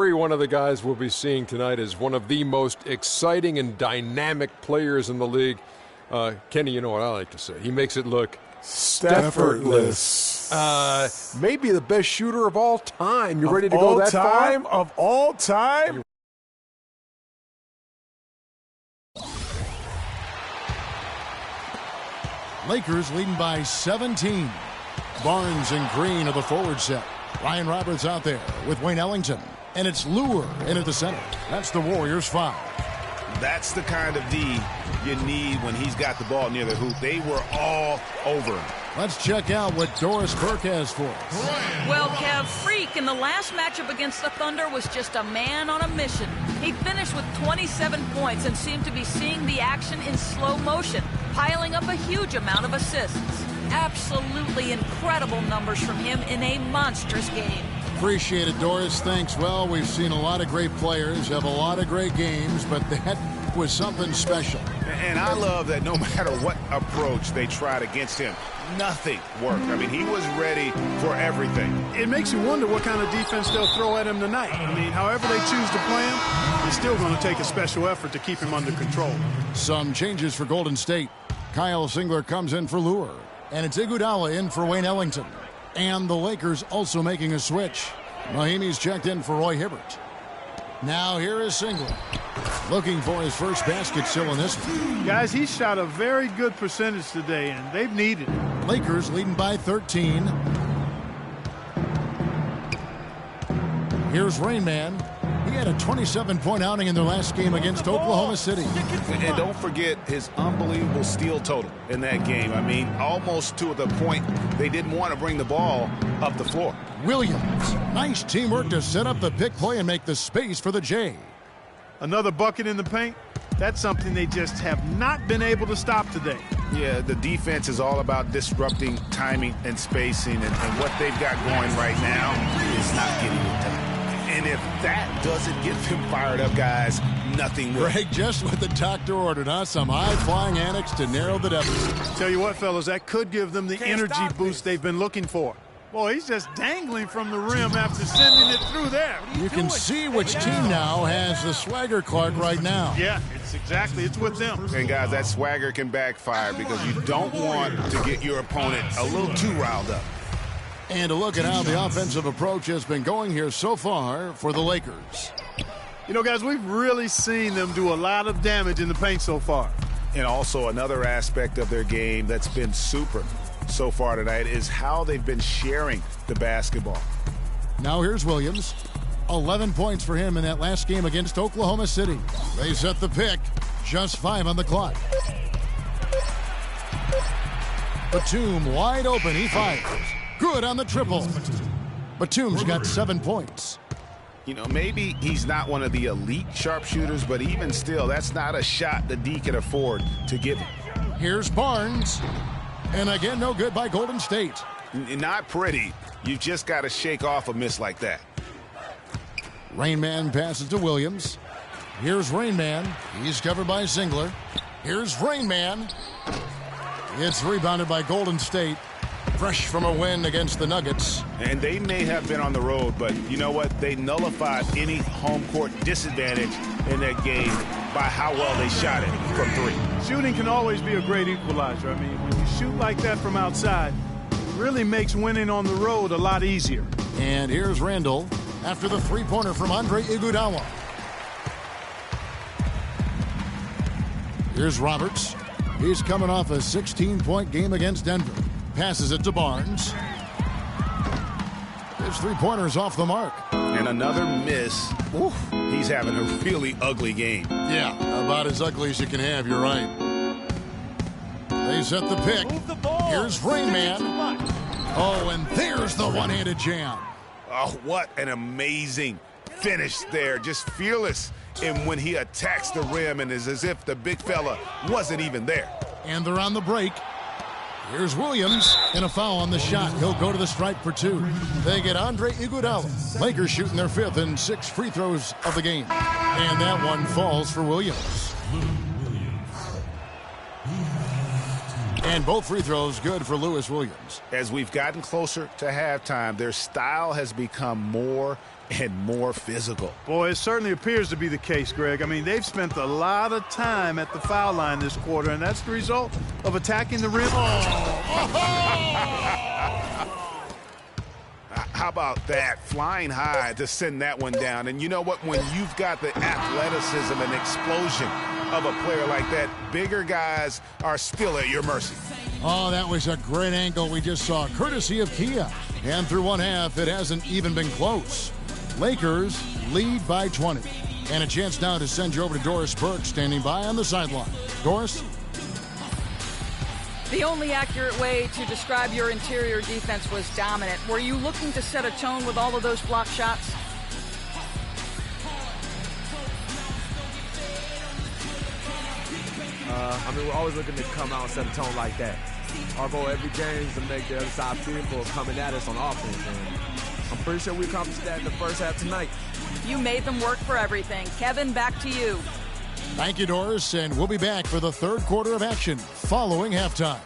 One of the guys we'll be seeing tonight is one of the most exciting and dynamic players in the league. Kenny, you know what I like to say. He makes it look effortless. Maybe the best shooter of all time. You ready to go that far? Of all time? Lakers leading by 17. Barnes and Green of the forward set. Ryan Roberts out there with Wayne Ellington. And it's Lure into the center. That's the Warriors' foul. That's the kind of D you need when he's got the ball near the hoop. They were all over him. Let's check out what Doris Burke has for us. Well, Kev, Freak in the last matchup against the Thunder was just a man on a mission. He finished with 27 points and seemed to be seeing the action in slow motion, piling up a huge amount of assists. Absolutely incredible numbers from him in a monstrous game. Appreciate it, Doris. Thanks. Well, we've seen a lot of great players have a lot of great games, but that was something special. And I love that no matter what approach they tried against him, nothing worked. I mean, he was ready for everything. It makes you wonder what kind of defense they'll throw at him tonight. I mean, however they choose to play him, it's still going to take a special effort to keep him under control. Some changes for Golden State. Kyle Singler comes in for Lure, and it's Iguodala in for Wayne Ellington. And the Lakers also making a switch. Mahimi's checked in for Roy Hibbert. Now here is Singler. Looking for his first basket still in this one. Guys, he shot a very good percentage today, and they've needed it. Lakers leading by 13. Here's Rain Man. He had a 27-point outing in their last game against Oklahoma City. And don't forget his unbelievable steal total in that game. I mean, almost to the point they didn't want to bring the ball up the floor. Williams. Nice teamwork to set up the pick play and make the space for the J. Another bucket in the paint. That's something they just have not been able to stop today. Yeah, the defense is all about disrupting timing and spacing, and what they've got going right now is not getting it done. And if that doesn't get them fired up, guys, nothing will. Greg, just what the doctor ordered, huh? Some high-flying antics to narrow the deficit. Tell you what, fellas, that could give them the energy boost they've been looking for. Boy, he's just dangling from the rim after sending it through there. You can see which team now has the swagger Clark right now. Yeah, it's with them. And, guys, that swagger can backfire because you don't want to get your opponent a little too riled up. And a look at how the offensive approach has been going here so far for the Lakers. You know, guys, we've really seen them do a lot of damage in the paint so far. And also another aspect of their game that's been super so far tonight is how they've been sharing the basketball. Now here's Williams. 11 points for him in that last game against Oklahoma City. They set the pick. Just 5 on the clock. Batum wide open. He fires. Good on the triple. Batum's got 7 points. You know, maybe he's not one of the elite sharpshooters, but even still, that's not a shot the D can afford to give him. Here's Barnes. And again, no good by Golden State. Not pretty. You've just got to shake off a miss like that. Rain Man passes to Williams. Here's Rain Man. He's covered by Singler. Here's Rain Man. It's rebounded by Golden State. Fresh from a win against the Nuggets. And they may have been on the road, but you know what? They nullified any home court disadvantage in that game by how well they shot it from 3. Shooting can always be a great equalizer. I mean, when you shoot like that from outside, it really makes winning on the road a lot easier. And here's Randall after the three-pointer from Andre Iguodala. Here's Roberts. He's coming off a 16-point game against Denver. Passes it to Barnes. His three-pointer's off the mark. And another miss. Oof, he's having a really ugly game. Yeah, about as ugly as you can have, you're right. They set the pick. Here's Rain Man. Oh, and there's the one-handed jam. Oh, what an amazing finish there. Just fearless. And when he attacks the rim, and is as if the big fella wasn't even there. And they're on the break. Here's Williams, and a foul on the shot. He'll go to the stripe for 2. They get Andre Iguodala. Lakers shooting their 5th and 6 free throws of the game. And that one falls for Williams. And both free throws good for Lewis Williams. As we've gotten closer to halftime, their style has become more and more physical. Boy, it certainly appears to be the case, Greg. I mean, they've spent a lot of time at the foul line this quarter, and that's the result of attacking the rim. How about that? Flying high to send that one down. And you know what? When you've got the athleticism and explosion of a player like that, bigger guys are still at your mercy. Oh, that was a great angle we just saw, courtesy of Kia. And through one half, it hasn't even been close. Lakers lead by 20. And a chance now to send you over to Doris Burke, standing by on the sideline. Doris? The only accurate way to describe your interior defense was dominant. Were you looking to set a tone with all of those block shots? We're always looking to come out and set a tone like that. Our goal every game is to make the other side fearful of coming at us on offense, and I'm pretty sure we accomplished that in the first half tonight. You made them work for everything. Kevin, back to you. Thank you, Doris, and we'll be back for the third quarter of action following halftime.